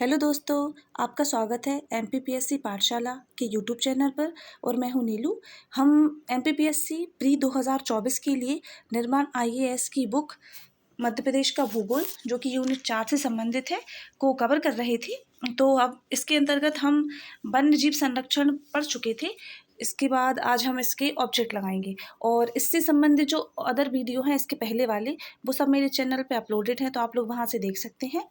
Hello दोस्तों, आपका स्वागत है एमपीपीएससी पाठशाला के यूट्यूब चैनल पर। और मैं हूं नीलू। हम एमपीपीएससी प्री 2024 के लिए निर्माण आईएएस की बुक मध्य प्रदेश का भूगोल, जो कि यूनिट 4 से संबंधित है, को कवर कर रहे थे। तो अब इसके अंतर्गत हम वन्य जीव संरक्षण पढ़ चुके थे। इसके बाद आज हम इसके ऑब्जेक्ट लगाएंगे और इससे संबंधित जो अदर वीडियो हैं इसके पहले वाले, वो सब मेरे चैनल पे अपलोडेड हैं, तो आप लोग वहाँ से देख सकते हैं।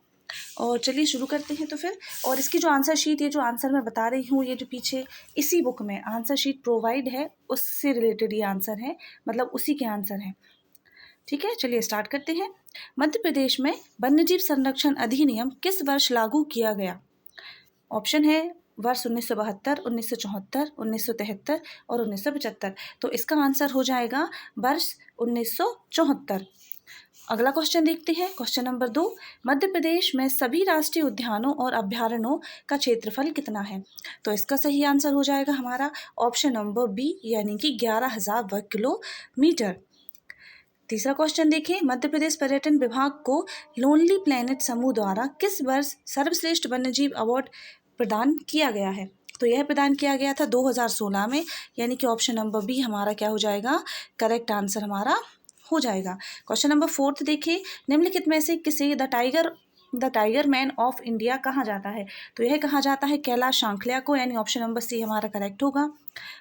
और चलिए शुरू करते हैं तो फिर। और इसकी जो आंसर शीट, ये जो आंसर मैं बता रही हूँ, ये जो पीछे इसी बुक में आंसर शीट प्रोवाइड है, उससे रिलेटेड ये आंसर है, मतलब उसी के आंसर हैं। ठीक है, चलिए स्टार्ट करते हैं। मध्य प्रदेश में वन्यजीव संरक्षण अधिनियम किस वर्ष लागू किया गया? ऑप्शन है वर्ष 1972, 1974, 1973 और 1975। तो इसका आंसर हो जाएगा वर्ष 1974। अगला क्वेश्चन देखते हैं, क्वेश्चन नंबर 2। मध्य प्रदेश में सभी राष्ट्रीय उद्यानों और अभ्यारण्यों का क्षेत्रफल कितना है? तो इसका सही आंसर हो जाएगा हमारा ऑप्शन नंबर बी, यानी कि 11,000 वर्ग किलोमीटर। तीसरा क्वेश्चन देखिए, मध्य प्रदेश पर्यटन विभाग को लोनली प्लैनेट समूह द्वारा किस वर्ष सर्वश्रेष्ठ वन्यजीव अवार्ड प्रदान किया गया है? तो यह प्रदान किया गया था 2016 में, यानी कि ऑप्शन नंबर बी हमारा क्या हो जाएगा, करेक्ट आंसर हमारा हो जाएगा। क्वेश्चन नंबर 4 देखिए, निम्नलिखित में से किसे the tiger man of India कहा जाता है? तो यह कहा जाता है कैलाश सांखलिया को, यानी ऑप्शन नंबर सी हमारा करेक्ट होगा।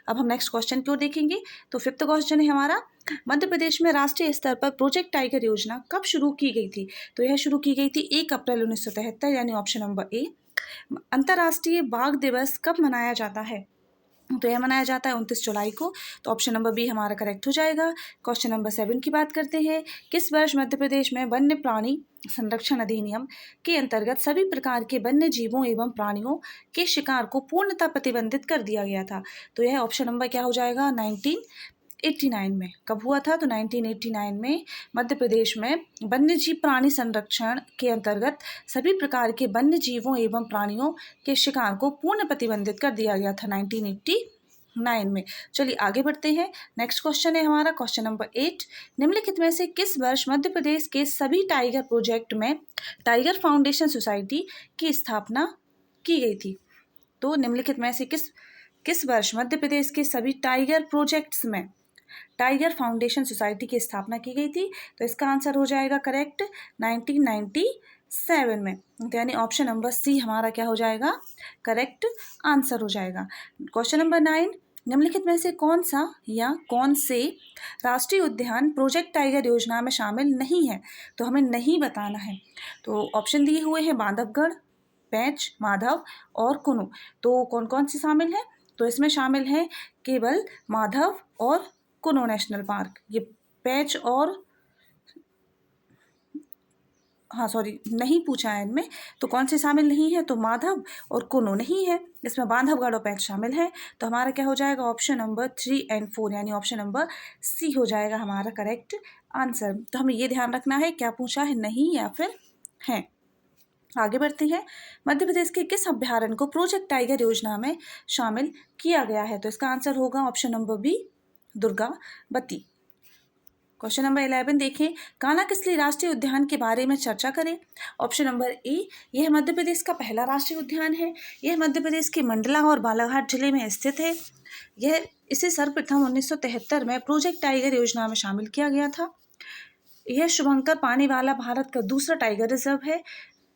अब हम नेक्स्ट क्वेश्चन की ओर देखेंगे। तो फिफ्थ क्वेश्चन है हमारा, मध्य प्रदेश में राष्ट्रीय स्तर पर प्रोजेक्ट टाइगर योजना कब शुरू की गई थी? तो यह शुरू की गई थी 1 अप्रैल 1973, यानी ऑप्शन नंबर ए। अंतर्राष्ट्रीय बाघ दिवस कब मनाया जाता है? तो यह मनाया जाता है 29 जुलाई को। तो ऑप्शन नंबर बी हमारा करेक्ट हो जाएगा। क्वेश्चन नंबर 7 की बात करते हैं, किस वर्ष मध्य प्रदेश में वन्य प्राणी संरक्षण अधिनियम के अंतर्गत सभी प्रकार के वन्य जीवों एवं प्राणियों के शिकार को पूर्णतः प्रतिबंधित कर दिया गया था? तो यह ऑप्शन नंबर क्या हो जाएगा, 1989 में। कब हुआ था? तो 1989 में मध्य प्रदेश में वन्य जीव प्राणी संरक्षण के अंतर्गत सभी प्रकार के वन्य जीवों एवं प्राणियों के शिकार को पूर्ण प्रतिबंधित कर दिया गया था 1989 में। चलिए आगे बढ़ते हैं। नेक्स्ट क्वेश्चन है हमारा क्वेश्चन नंबर 8। निम्नलिखित में से किस वर्ष मध्य प्रदेश के सभी टाइगर प्रोजेक्ट में टाइगर फाउंडेशन सोसाइटी की स्थापना की गई थी? तो निम्नलिखित में से किस वर्ष मध्य प्रदेश के सभी टाइगर प्रोजेक्ट्स में टाइगर फाउंडेशन सोसाइटी की स्थापना की गई थी? तो इसका आंसर हो जाएगा करेक्ट 1997 में, यानी ऑप्शन नंबर सी हमारा क्या हो जाएगा, करेक्ट आंसर हो जाएगा। क्वेश्चन नंबर 9, निम्नलिखित में से कौन सा या कौन से राष्ट्रीय उद्यान प्रोजेक्ट टाइगर योजना में शामिल नहीं है? तो हमें नहीं बताना है। तो ऑप्शन दिए हुए हैं बांधवगढ़, पेंच, माधव और कुनु। तो कौन कौन से शामिल है? तो इसमें शामिल है केवल माधव और कुनो नेशनल पार्क। ये पेंच और नहीं पूछा है इनमें, तो कौन से शामिल नहीं है? तो माधव और कुनो नहीं है, इसमें बांधवगढ़ और पेंच शामिल है। तो हमारा क्या हो जाएगा, ऑप्शन नंबर 3 और 4, यानी ऑप्शन नंबर सी हो जाएगा हमारा करेक्ट आंसर। तो हमें ये ध्यान रखना है क्या पूछा है, नहीं या फिर है। आगे बढ़ते हैं। मध्य प्रदेश के किस अभ्यारण्य को प्रोजेक्ट टाइगर योजना में शामिल किया गया है? तो इसका आंसर होगा option number B, Durgavati. Question number 11 देखें, कान्हा-किसली राष्ट्रीय उद्यान के बारे में चर्चा करें। ऑप्शन नंबर ए, यह मध्य प्रदेश का पहला राष्ट्रीय उद्यान है। यह मध्य प्रदेश के मंडला और बालाघाट जिले में स्थित है। इसे सर्वप्रथम 1973 में प्रोजेक्ट टाइगर योजना में शामिल किया गया था। यह शुभंकर पानीवाला भारत का दूसरा टाइगर रिजर्व है।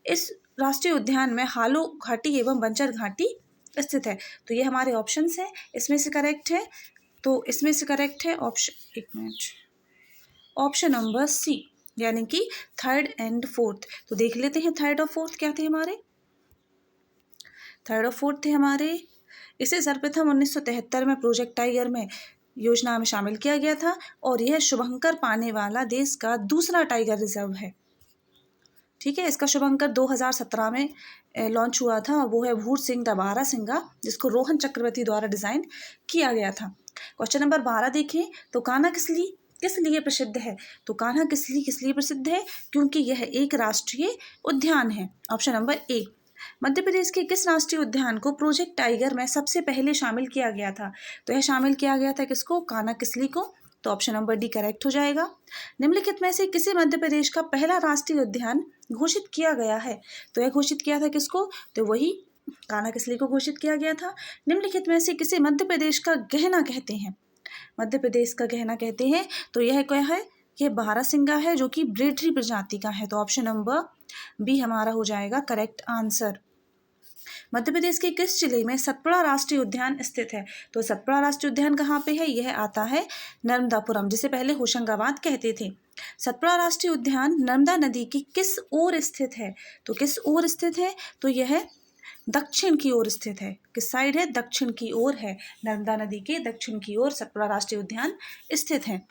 इस राष्ट्रीय उद्यान में हालो घाटी एवं बंजर घाटी स्थित है। तो ये हमारे ऑप्शंस हैं, इसमें से करेक्ट है, तो इसमें से करेक्ट है ऑप्शन नंबर सी, यानी कि 3rd और 4th। तो देख लेते हैं 3rd और 4th क्या थे हमारे। 3rd और 4th थे हमारे, इसे सर्वप्रथम 1973 में प्रोजेक्ट टाइगर में योजना में शामिल किया गया था और यह शुभंकर पानीवाला देश का दूसरा टाइगर रिजर्व है। ठीक है, इसका शुभंकर 2017 में लॉन्च हुआ था, वो है भूर सिंह द बारह सिंगा, जिसको रोहन चक्रवर्ती द्वारा डिज़ाइन किया गया था। क्वेश्चन नंबर 12 देखें, तो कान्हा किस लिए प्रसिद्ध है? तो कान्हा किस लिए प्रसिद्ध है? क्योंकि यह एक राष्ट्रीय उद्यान है। Option number A. Madhya Pradesh के किस राष्ट्रीय उद्यान को प्रोजेक्ट टाइगर में सबसे पहले शामिल किया गया था? तो यह शामिल किया गया था किसको, कान्हा किसली को। तो ऑप्शन नंबर डी करेक्ट हो जाएगा। निम्नलिखित में से किसे मध्य प्रदेश का पहला राष्ट्रीय उद्यान घोषित किया गया है? तो यह घोषित किया था किसको? तो वही कान्हा किसली को घोषित किया गया था। निम्नलिखित में से किसे मध्य प्रदेश का गहना कहते हैं? मध्य प्रदेश का गहना कहते हैं तो यह क्या है? यह बारहसिंगा है जो कि ब्रेडरी प्रजाति का है। तो ऑप्शन नंबर बी हमारा हो जाएगा करेक्ट आंसर। मध्य प्रदेश के किस जिले में सतपुड़ा राष्ट्रीय उद्यान स्थित है? तो सतपुड़ा राष्ट्रीय उद्यान कहाँ पे है? यह आता है नर्मदापुरम, जिसे पहले होशंगाबाद कहते थे। सतपुड़ा राष्ट्रीय उद्यान नर्मदा नदी की किस ओर स्थित है? तो किस ओर स्थित है? तो यह दक्षिण की ओर स्थित है। किस साइड है? दक्षिण की ओर है। नर्मदा नदी के दक्षिण की ओर सतपुड़ा राष्ट्रीय उद्यान स्थित है।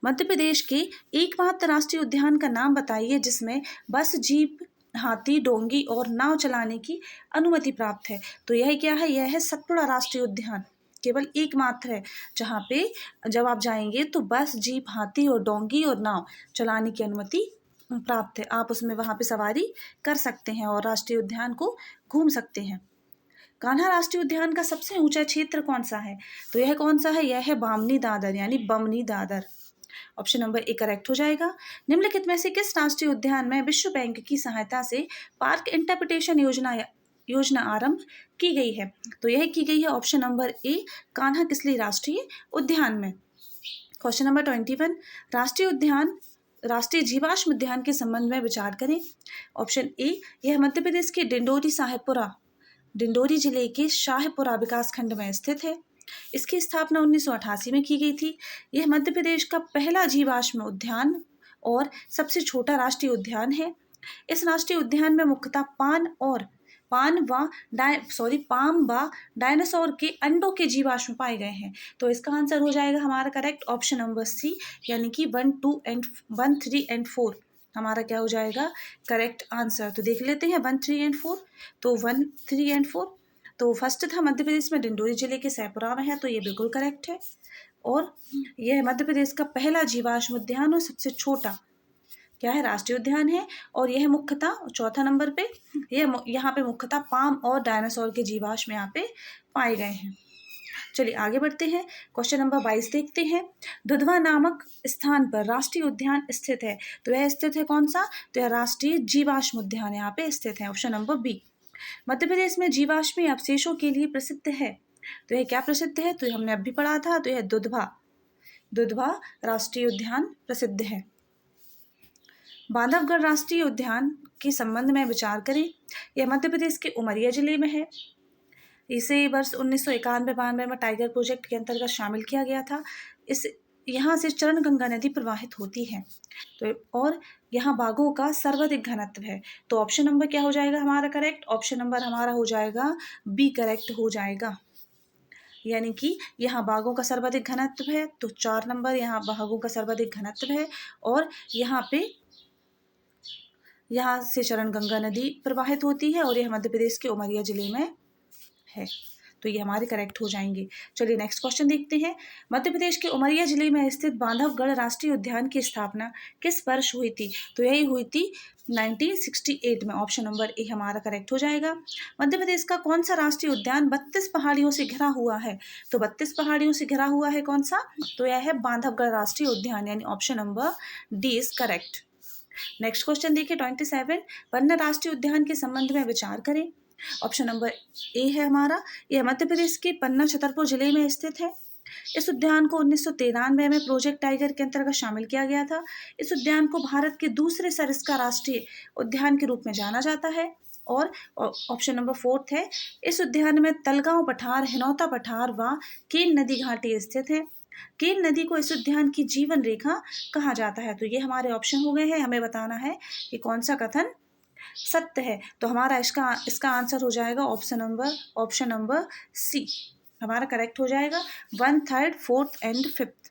मध्य प्रदेश के एकमात्र राष्ट्रीय उद्यान का नाम बताइए जिसमें बस, जीप, हाथी, डोंगी और नाव चलाने की अनुमति प्राप्त है। तो यह क्या है? यह है सतपुड़ा राष्ट्रीय उद्यान। केवल एकमात्र है जहाँ पे जब आप जाएंगे तो बस, जीप, हाथी और डोंगी और नाव चलाने की अनुमति प्राप्त है। आप उसमें वहाँ पे सवारी कर सकते हैं और राष्ट्रीय उद्यान को घूम सकते हैं। कान्हा राष्ट्रीय उद्यान का सबसे ऊंचा क्षेत्र कौन सा है? तो यह कौन सा है? यह है बामनी दादर यानी Bamni Dadar. Option number A correct हो जाएगा। निम्नलिखित में से किस राष्ट्रीय उद्यान में विश्व बैंक की सहायता से पार्क इंटरप्रिटेशन योजना आरंभ की गई है? तो यह की गई है option number A Kanha Kisli राष्ट्रीय उद्यान में। क्वेश्चन नंबर 21 राष्ट्रीय जीवाश्म उद्यान के संबंध में विचार करें। ऑप्शन ए यह मध्य प्रदेश के डिंडोरी जिले के शाहपुरा विकास खंड में स्थित है। इसकी स्थापना 1988 में की गई थी। यह मध्य प्रदेश का पहला जीवाश्म उद्यान और सबसे छोटा राष्ट्रीय उद्यान है। इस राष्ट्रीय उद्यान में मुख्यतः पाम व डायनासोर के अंडों के जीवाश्म पाए गए हैं। तो इसका आंसर हो जाएगा हमारा करेक्ट ऑप्शन नंबर सी यानी कि 1, 3 एंड 4 हमारा क्या हो जाएगा करेक्ट आंसर। तो देख लेते हैं 1, 3 एंड 4। तो 1, 3 एंड 4 तो फर्स्ट था मध्य प्रदेश में डिंडोरी जिले के सैपुरा में है, तो ये बिल्कुल करेक्ट है। और यह मध्य प्रदेश का पहला जीवाश्म उद्यान और सबसे छोटा क्या है राष्ट्रीय उद्यान है। और यह मुख्यतः चौथा नंबर पे यहाँ पे मुख्यतः पाम और डायनासोर के जीवाश्म यहाँ पे पाए गए हैं। चलिए आगे बढ़ते हैं। क्वेश्चन नंबर 22 देखते हैं। दुधवा नामक स्थान पर राष्ट्रीय उद्यान स्थित है। तो यह स्थित है कौन सा? तो यह राष्ट्रीय जीवाश्म उद्यान यहाँ पे स्थित है। Option number B. Madhya Pradesh में जीवाश्मी अवशेषों के लिए प्रसिद्ध है। तो यह क्या प्रसिद्ध है? तो हमने अभी पढ़ा था। तो यह दुधवा राष्ट्रीय उद्यान प्रसिद्ध है। बांधवगढ़ राष्ट्रीय उद्यान के संबंध में विचार करें। यह मध्य प्रदेश के उमरिया जिले में है। इसे वर्ष 1991-92 में टाइगर प्रोजेक्ट के अंतर्गत शामिल किया गया था। यहाँ से चरण गंगा नदी प्रवाहित होती है। तो और यहाँ बाघों का सर्वाधिक घनत्व है। तो ऑप्शन नंबर क्या हो जाएगा हमारा करेक्ट? ऑप्शन नंबर हमारा हो जाएगा बी करेक्ट हो जाएगा। यानी कि यहाँ बाघों का सर्वाधिक घनत्व है। तो 4 नंबर यहाँ बाघों का सर्वाधिक घनत्व है। और यहाँ से चरण गंगा नदी प्रवाहित होती है और यह मध्य प्रदेश के उमरिया जिले में है। तो ये हमारे करेक्ट हो जाएंगे। चलिए नेक्स्ट क्वेश्चन देखते हैं। मध्य प्रदेश के उमरिया जिले में स्थित बांधवगढ़ राष्ट्रीय उद्यान की स्थापना किस वर्ष हुई थी? तो यही हुई थी 1968 में। ऑप्शन नंबर ए हमारा करेक्ट हो जाएगा। मध्य प्रदेश का कौन सा राष्ट्रीय उद्यान 32 पहाड़ियों से घिरा हुआ है? तो 32 पहाड़ियों से घिरा हुआ है कौन सा? तो यह है बांधवगढ़ राष्ट्रीय उद्यान यानी option number D is correct. Next question देखिए 27 पन्ना राष्ट्रीय उद्यान के संबंध में विचार करें। ऑप्शन नंबर ए है हमारा। यह मध्य प्रदेश के पन्ना छतरपुर जिले में स्थित है। इस उद्यान को 1993 में प्रोजेक्ट टाइगर के अंतर्गत शामिल किया गया था। इस उद्यान को भारत के दूसरे सरिस्का राष्ट्रीय उद्यान के रूप में जाना जाता है। और ऑप्शन नंबर 4 है। इस उद्यान में तलगांव पठार, हिनौता पठार व केन नदी घाटी स्थित है। केन नदी को इस उद्यान की जीवन रेखा कहा जाता है। तो ये हमारे ऑप्शन हो गए हैं। हमें बताना है कि कौन सा कथन सत्य है। तो हमारा इसका आंसर हो जाएगा ऑप्शन नंबर सी हमारा करेक्ट हो जाएगा। 1, 3, 4 एंड 5।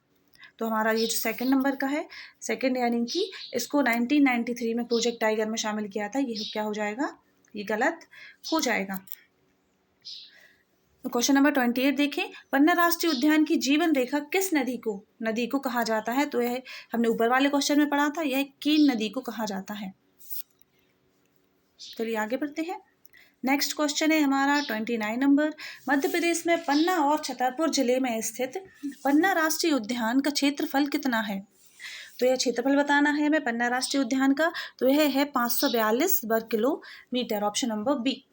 तो हमारा ये जो सेकंड नंबर का है, सेकंड यानी कि इसको 1993 में प्रोजेक्ट टाइगर में शामिल किया था, ये क्या हो जाएगा? ये गलत हो जाएगा। तो क्वेश्चन नंबर 28 देखें। पन्ना राष्ट्रीय उद्यान की जीवन रेखा किस नदी को कहा जाता है? तो यह हमने ऊपर वाले क्वेश्चन में पढ़ा था। यह केन नदी को कहा जाता है। चलिए आगे बढ़ते हैं। नेक्स्ट क्वेश्चन है हमारा 29 नंबर। मध्य प्रदेश में पन्ना और छतरपुर जिले में स्थित पन्ना राष्ट्रीय उद्यान का क्षेत्रफल कितना है? तो यह क्षेत्रफल बताना है हमें पन्ना राष्ट्रीय उद्यान का। तो यह है 542 वर्ग kilometre, option number B.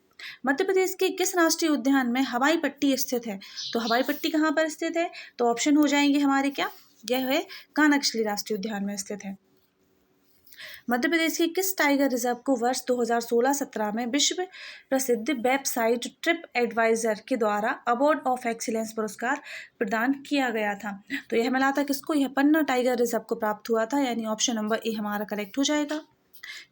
Madhya प्रदेश के किस राष्ट्रीय उद्यान में हवाई पट्टी स्थित है? तो हवाई पट्टी कहाँ पर स्थित है? तो ऑप्शन हो जाएंगे हमारे क्या, यह है कानकशली राष्ट्रीय उद्यान में स्थित है। मध्य प्रदेश के किस टाइगर रिजर्व को वर्ष 2016-17 में विश्व प्रसिद्ध वेबसाइट ट्रिप एडवाइजर के द्वारा अवार्ड ऑफ एक्सीलेंस पुरस्कार प्रदान किया गया था? तो यह मिला था किसको? यह पन्ना टाइगर रिजर्व को प्राप्त हुआ था, यानी ऑप्शन नंबर ए हमारा करेक्ट हो जाएगा।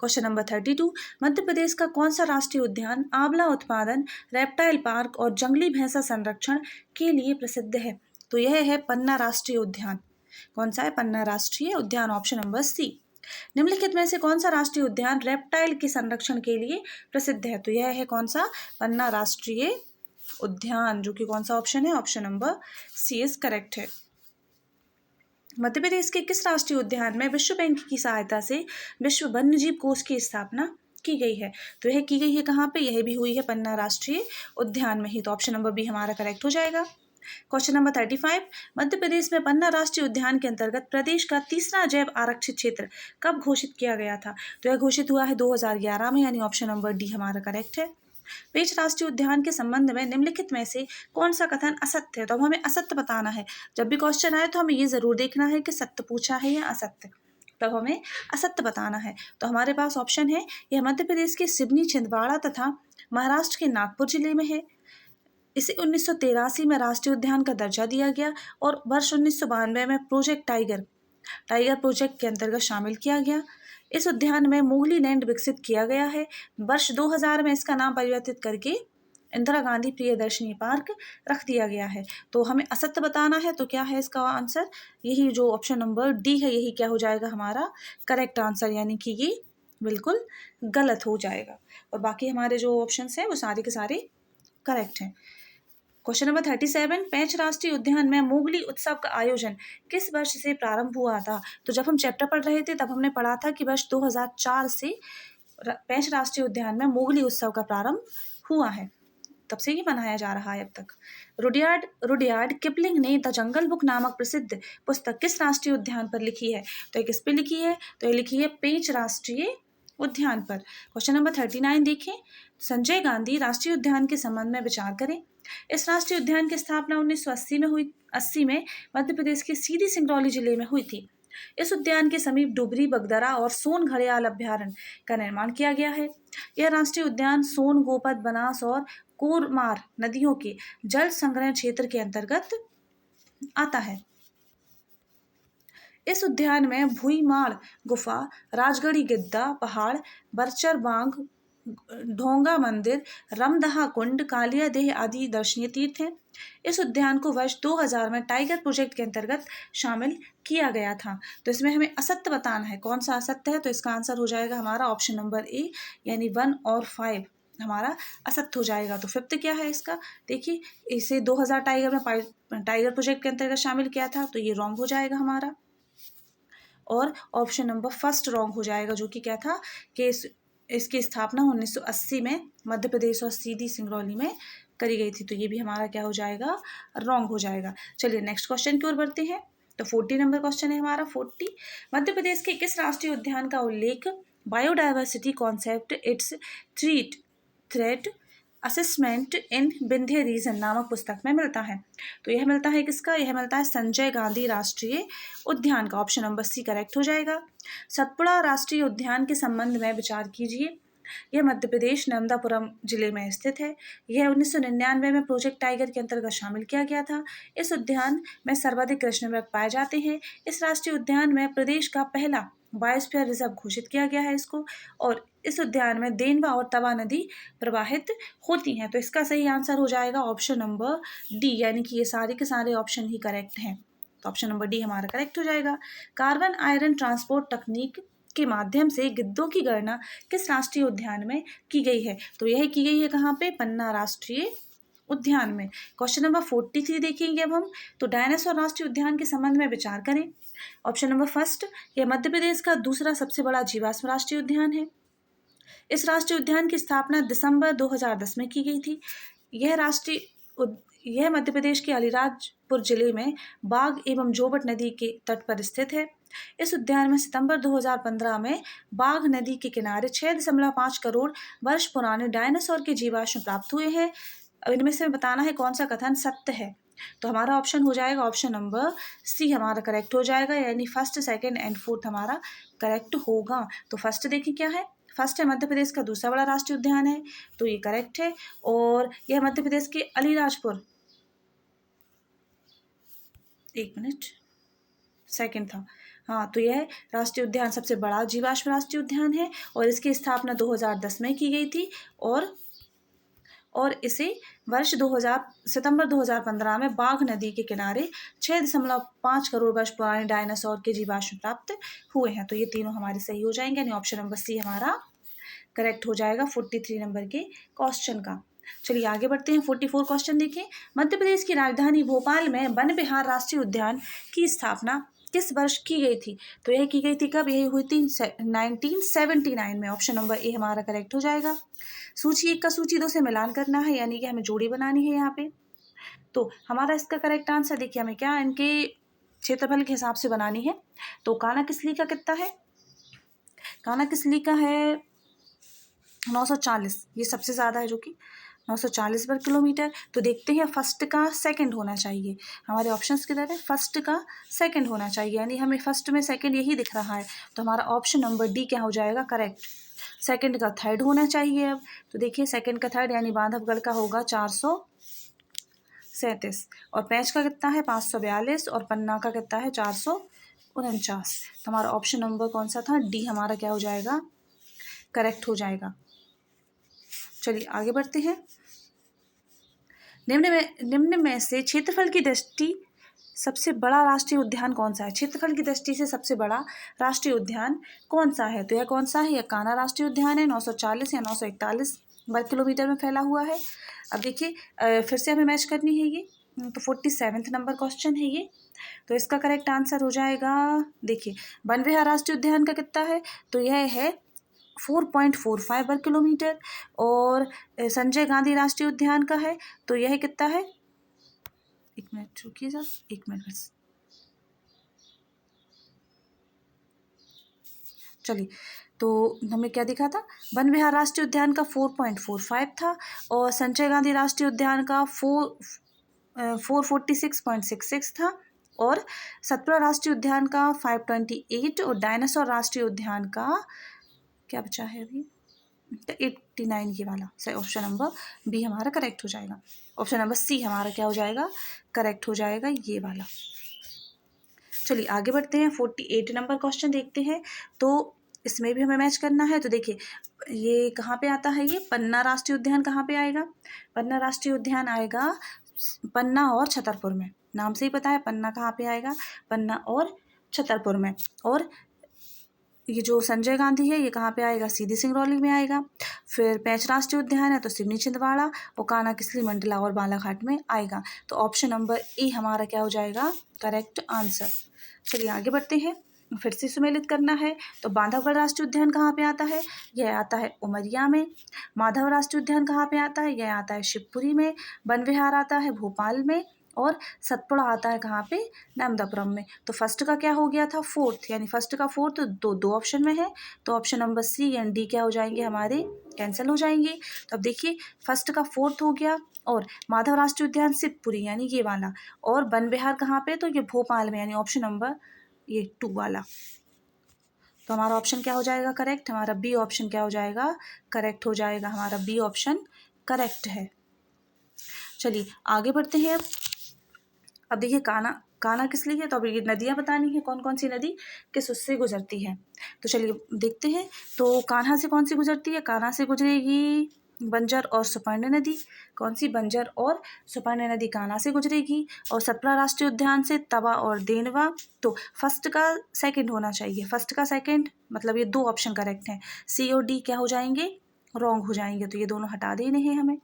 Question number 32। मध्य प्रदेश का कौन सा राष्ट्रीय उद्यान आंवला उत्पादन, रेप्टाइल पार्क और जंगली भैंसा संरक्षण के लिए प्रसिद्ध है? तो यह है पन्ना राष्ट्रीय उद्यान। कौन सा है? पन्ना राष्ट्रीय उद्यान, ऑप्शन नंबर सी। निम्नलिखित में से कौन सा राष्ट्रीय उद्यान रेप्टाइल के संरक्षण के लिए प्रसिद्ध है? तो यह है कौन सा? पन्ना राष्ट्रीय उद्यान, जो कि कौन सा ऑप्शन है? Option number C is correct है। मध्य प्रदेश के किस राष्ट्रीय उद्यान में विश्व बैंक की सहायता से विश्व वन्यजीव कोष की स्थापना की गई है? तो यह की गई है कहाँ पे? यह भी हुई है पन्ना राष्ट्रीय उद्यान में ही, तो ऑप्शन नंबर बी हमारा करेक्ट हो जाएगा। Question number 35। मध्य प्रदेश में पन्ना राष्ट्रीय उद्यान के अंतर्गत प्रदेश का तीसरा जैव आरक्षित क्षेत्र कब घोषित किया गया था? तो यह घोषित हुआ है 2011 में, यानी ऑप्शन नंबर डी हमारा करेक्ट है। पेंच राष्ट्रीय उद्यान के संबंध में निम्नलिखित में से कौन सा कथन असत्य है? तो अब हमें असत्य बताना है। जब भी क्वेश्चन आए तो हमें ये जरूर देखना है कि सत्य पूछा है या असत्य, तब हमें असत्य बताना है। तो हमारे पास ऑप्शन है, यह मध्य प्रदेश के सिवनी, छिंदवाड़ा तथा महाराष्ट्र के नागपुर जिले में है। इसे 1983 में राष्ट्रीय उद्यान का दर्जा दिया गया और वर्ष 1992 में प्रोजेक्ट टाइगर प्रोजेक्ट के अंतर्गत शामिल किया गया। इस उद्यान में मोगली लैंड विकसित किया गया है। वर्ष 2000 में इसका नाम परिवर्तित करके इंदिरा गांधी प्रियदर्शनी पार्क रख दिया गया है। तो हमें असत्य बताना है, तो क्या है इसका आंसर? यही जो ऑप्शन नंबर डी है, यही क्या हो जाएगा हमारा करेक्ट आंसर, यानी कि ये बिल्कुल गलत हो जाएगा। और बाकी हमारे जो ऑप्शन हैं वो सारे के सारे करेक्ट हैं। Question number 37। पेंच राष्ट्रीय उद्यान में मोगली उत्सव का आयोजन किस वर्ष से प्रारंभ हुआ था? तो जब हम चैप्टर पढ़ रहे थे तब हमने पढ़ा था कि वर्ष 2004 से पेंच राष्ट्रीय उद्यान में मोगली उत्सव का प्रारंभ हुआ है, तब से ये मनाया जा रहा है अब तक। रुडयार्ड किपलिंग ने द जंगल बुक नामक प्रसिद्ध पुस्तक किस राष्ट्रीय उद्यान पर लिखी है? तो ये किस पे लिखी है? तो ये लिखी है पेंच राष्ट्रीय उद्यान पर। क्वेश्चन नंबर 39 देखें। संजय गांधी राष्ट्रीय उद्यान के संबंध में विचार करें। इस राष्ट्रीय उद्यान की स्थापना 1980 में हुई। 80 में मध्य प्रदेश के सीधी सिंगरौली जिले में हुई थी। इस उद्यान के समीप डुबरी, बगदरा और सोन घड़ियाल अभ्यारण्य का निर्माण किया गया है। यह राष्ट्रीय उद्यान सोन, गोपद, बनास और कोरमार नदियों के जल संग्रहण क्षेत्र के अंतर्गत आता है। इस उद्यान में भुईमाड़ गुफा, राजगढ़ी गिद्दा पहाड़, बरचर बांग, ढोंगा मंदिर, रमदहा कुंड, कालिया देह आदि दर्शनीय तीर्थ हैं। इस उद्यान को वर्ष 2000 में टाइगर प्रोजेक्ट के अंतर्गत शामिल किया गया था। तो इसमें हमें असत्य बताना है। कौन सा असत्य है? तो इसका आंसर हो जाएगा हमारा ऑप्शन नंबर ए, यानी 1 और 5 हमारा असत्य हो जाएगा। तो फिफ्थ क्या है इसका? देखिए, इसे 2000 टाइगर प्रोजेक्ट के अंतर्गत शामिल किया था, तो ये रॉन्ग हो जाएगा हमारा। और ऑप्शन नंबर फर्स्ट रॉन्ग हो जाएगा, जो कि क्या था कि इसकी स्थापना 1980 में मध्य प्रदेश और सीधी सिंगरौली में करी गई थी। तो ये भी हमारा क्या हो जाएगा? रॉन्ग हो जाएगा। चलिए नेक्स्ट क्वेश्चन की ओर बढ़ते हैं। तो 40 नंबर क्वेश्चन है हमारा 40। मध्य प्रदेश के किस राष्ट्रीय उद्यान का उल्लेख biodiversity concept its threat assessment in Vindhya region नामक पुस्तक में मिलता है? तो यह मिलता है किसका? यह मिलता है संजय गांधी राष्ट्रीय उद्यान का। ऑप्शन नंबर सी करेक्ट हो जाएगा। सतपुड़ा राष्ट्रीय उद्यान के संबंध में विचार कीजिए। यह मध्य प्रदेश नर्मदापुरम जिले में स्थित है। यह 1999 में प्रोजेक्ट टाइगर के अंतर्गत शामिल किया गया था। इस उद्यान में सर्वाधिक कृष्णमृग पाए जाते हैं। इस राष्ट्रीय उद्यान में प्रदेश का पहला बायोस्फीयर रिजर्व घोषित किया गया है इसको, और इस उद्यान में देनवा और तवा नदी प्रवाहित होती हैं। तो इसका सही आंसर हो जाएगा ऑप्शन नंबर डी, यानी कि ये सारे के सारे ऑप्शन ही करेक्ट हैं। तो ऑप्शन नंबर डी हमारा करेक्ट हो जाएगा। कार्बन आयरन ट्रांसपोर्ट तकनीक के माध्यम से गिद्धों की गणना किस राष्ट्रीय उद्यान में की गई है? तो यह की गई है कहाँ पे? पन्ना राष्ट्रीय उद्यान में। क्वेश्चन नंबर 43 देखेंगे अब हम। तो डायनासोर राष्ट्रीय उद्यान के संबंध में विचार करें। ऑप्शन नंबर फर्स्ट, यह मध्य प्रदेश का दूसरा सबसे बड़ा जीवाश्म राष्ट्रीय उद्यान है। इस राष्ट्रीय उद्यान की स्थापना दिसंबर 2010 में की गई थी। यह मध्य प्रदेश के अलीराजपुर जिले में बाघ एवं जोबट नदी के तट पर स्थित है। इस उद्यान में सितंबर 2015 में बाघ नदी के किनारे 6.5 करोड़ वर्ष पुराने डायनासोर के जीवाश्म प्राप्त हुए हैं। अब इनमें से बताना है कौन सा कथन सत्य है। तो हमारा ऑप्शन हो जाएगा ऑप्शन नंबर सी हमारा करेक्ट हो जाएगा, यानी फर्स्ट, सेकंड एंड फोर्थ हमारा करेक्ट होगा। तो फर्स्ट देखिए क्या है, फर्स्ट है मध्य प्रदेश का दूसरा बड़ा राष्ट्रीय उद्यान है, तो ये करेक्ट है। और यह मध्य प्रदेश के अलीराजपुर, एक मिनट, सेकंड था, हाँ, तो यह राष्ट्रीय उद्यान सबसे बड़ा जीवाश्म राष्ट्रीय उद्यान है और इसकी स्थापना 2010 में की गई थी और इसे वर्ष 2000 सितंबर 2015 में बाघ नदी के किनारे 6.5 करोड़ वर्ष पुराने डायनासोर के जीवाश्म प्राप्त हुए हैं। तो ये तीनों हमारे सही हो जाएंगे, यानी ऑप्शन नंबर सी हमारा करेक्ट हो जाएगा 43 नंबर के क्वेश्चन का। चलिए आगे बढ़ते हैं। 44 क्वेश्चन देखें। मध्य प्रदेश की राजधानी भोपाल में वन विहार राष्ट्रीय उद्यान की स्थापना किस वर्ष की गई थी? तो यह की गई थी कब? यही हुई थी 1979 में। ऑप्शन नंबर ए हमारा करेक्ट हो जाएगा। सूची 1 का सूची 2 से मिलान करना है, यानी कि हमें जोड़ी बनानी है यहाँ पे। तो हमारा इसका करेक्ट आंसर देखिए, हमें क्या इनके क्षेत्रफल के हिसाब से बनानी है। तो कान्हा किसली का कितना है? कान्हा किसली का है 940, ये सबसे ज़्यादा है, जो कि 940 वर्ग किलोमीटर। तो देखते हैं फर्स्ट का सेकंड होना चाहिए, हमारे ऑप्शंस की तरह फर्स्ट का सेकंड होना चाहिए, यानी हमें फर्स्ट में सेकंड यही दिख रहा है, तो हमारा ऑप्शन नंबर डी क्या हो जाएगा करेक्ट। सेकंड का थर्ड होना चाहिए। अब तो देखिए सेकंड का थर्ड यानी बांधवगढ़ का होगा 437 और पैंच का कितना है 542 और पन्ना का कितना है 449। तो हमारा ऑप्शन नंबर कौन सा था? डी हमारा क्या हो जाएगा करेक्ट हो जाएगा। चलिए आगे बढ़ते हैं। निम्न में से क्षेत्रफल की दृष्टि सबसे बड़ा राष्ट्रीय उद्यान कौन सा है? क्षेत्रफल की दृष्टि से सबसे बड़ा राष्ट्रीय उद्यान कौन सा है? तो यह कौन सा है? यह कान्हा राष्ट्रीय उद्यान है। 940 या 941 वर्ग किलोमीटर में फैला हुआ है। अब देखिए फिर से हमें मैच करनी है ये, तो 47 नंबर क्वेश्चन है ये। तो इसका करेक्ट आंसर हो जाएगा, देखिए वन विहार राष्ट्रीय उद्यान का कितना है? तो यह है 4.45 वर्ग किलोमीटर। और संजय गांधी राष्ट्रीय उद्यान का है, तो यह कितना है? एक मिनट रुकिए सर, एक मिनट बस। चलिए, तो हमें क्या दिखा था? वन विहार राष्ट्रीय उद्यान का 4.45 था और संजय गांधी राष्ट्रीय उद्यान का 446.66 था और सतपुड़ा राष्ट्रीय उद्यान का 528 और डायनासोर राष्ट्रीय उद्यान का क्या बचा है अभी 89 ये वाला। सही, ऑप्शन नंबर बी हमारा करेक्ट हो जाएगा। ऑप्शन नंबर सी हमारा क्या हो जाएगा करेक्ट हो जाएगा, ये वाला। चलिए आगे बढ़ते हैं। 48 नंबर क्वेश्चन देखते हैं, तो इसमें भी हमें मैच करना है। तो देखिए ये कहाँ पे आता है? ये पन्ना राष्ट्रीय उद्यान कहाँ पे आएगा? पन्ना राष्ट्रीय उद्यान आएगा पन्ना और छतरपुर में। नाम से ही पता है पन्ना कहाँ पे आएगा, पन्ना और छतरपुर में। और ये जो संजय गांधी है ये कहाँ पे आएगा? सीधी सिंगरौली में आएगा। फिर पैंच राष्ट्रीय उद्यान है तो सिवनी छिंदवाड़ा और कान्हा किसली मंडला और बालाघाट में आएगा। तो ऑप्शन नंबर ए हमारा क्या हो जाएगा करेक्ट आंसर। चलिए आगे बढ़ते हैं, फिर से सुमेलित करना है। तो बांधवगढ़ राष्ट्रीय उद्यान कहाँ पे आता है? यह आता है उमरिया में। माधव राष्ट्रीय उद्यान कहाँ पे आता है? यह आता है शिवपुरी में। वन विहार आता है भोपाल में और सतपुड़ा आता है कहाँ पे? नर्मदापुरम में। तो फर्स्ट का क्या हो गया था? फोर्थ, यानी फर्स्ट का फोर्थ दो ऑप्शन में है, तो option number C and D क्या हो जाएंगे हमारे कैंसिल हो जाएंगे। तो अब देखिए फर्स्ट का फोर्थ हो गया और माधव राष्ट्रीय उद्यान शिवपुरी यानी ये वाला, और वन विहार कहाँ पे? तो ये भोपाल में, यानी ऑप्शन नंबर ये 2 वाला। तो हमारा ऑप्शन क्या हो जाएगा करेक्ट? हमारा बी ऑप्शन क्या हो जाएगा करेक्ट हो जाएगा। हमारा बी ऑप्शन करेक्ट है। चलिए आगे बढ़ते हैं। अब देखिए कान्हा किस लिए है? तो अब ये नदियाँ बतानी है, कौन कौन सी नदी किस उससे गुजरती है। तो चलिए देखते हैं। तो कान्हा से कौन सी गुजरती है? कान्हा से गुजरेगी बंजर और सुपर्ण नदी। कौन सी? बंजर और सुपर्ण नदी कान्हा से गुजरेगी। और सतपुड़ा राष्ट्रीय उद्यान से तवा और देनवा। तो फर्स्ट का सेकंड होना चाहिए, फर्स्ट का सेकंड, मतलब ये 2 ऑप्शन करेक्ट हैं। सी और डी क्या हो जाएंगे? रॉन्ग हो जाएंगे, तो ये दोनों हटा देने हैं हमें।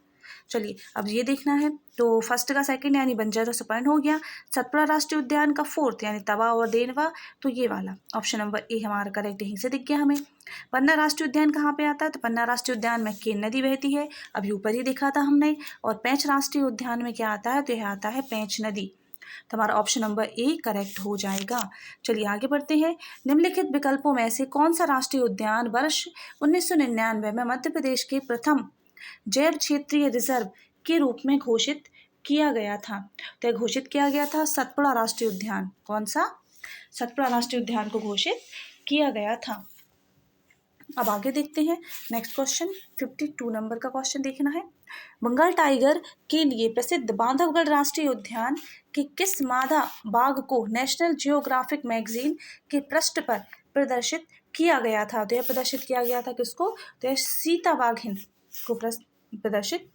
चलिए अब ये देखना है, तो फर्स्ट का सेकंड यानी बंजर और सुपर्ण हो गया। सतपुड़ा राष्ट्रीय उद्यान का फोर्थ यानी तवा और देनवा, तो ये वाला ऑप्शन नंबर ए हमारा करेक्ट यहीं से दिख गया हमें। पन्ना राष्ट्रीय उद्यान कहाँ पे आता है, तो पन्ना राष्ट्रीय उद्यान में केन नदी बहती है, अभी ऊपर ही देखा था हमने। और पेंच राष्ट्रीय उद्यान में क्या आता है, तो यह आता है पेंच नदी। तो हमारा ऑप्शन नंबर ए करेक्ट हो जाएगा। चलिए आगे बढ़ते हैं। निम्नलिखित विकल्पों में से कौन सा राष्ट्रीय उद्यान वर्ष 1999 में मध्य प्रदेश के प्रथम जैव क्षेत्रीय रिजर्व के रूप में घोषित किया गया था, तो घोषित किया गया था सतपुड़ा राष्ट्रीय उद्यान। कौन सा, सतपुड़ा राष्ट्रीय उद्यान को घोषित किया गया था। अब आगे देखते हैं नेक्स्ट क्वेश्चन, 52 नंबर का क्वेश्चन देखना है। बंगाल टाइगर के लिए प्रसिद्ध बांधवगढ़ राष्ट्रीय उद्यान के किस मादा बाघ को नेशनल जियोग्राफिक मैगजीन के पृष्ठ पर प्रदर्शित किया गया था, तो यह प्रदर्शित किया गया था किसको, तो यह सीता बाघिन को प्रदर्शित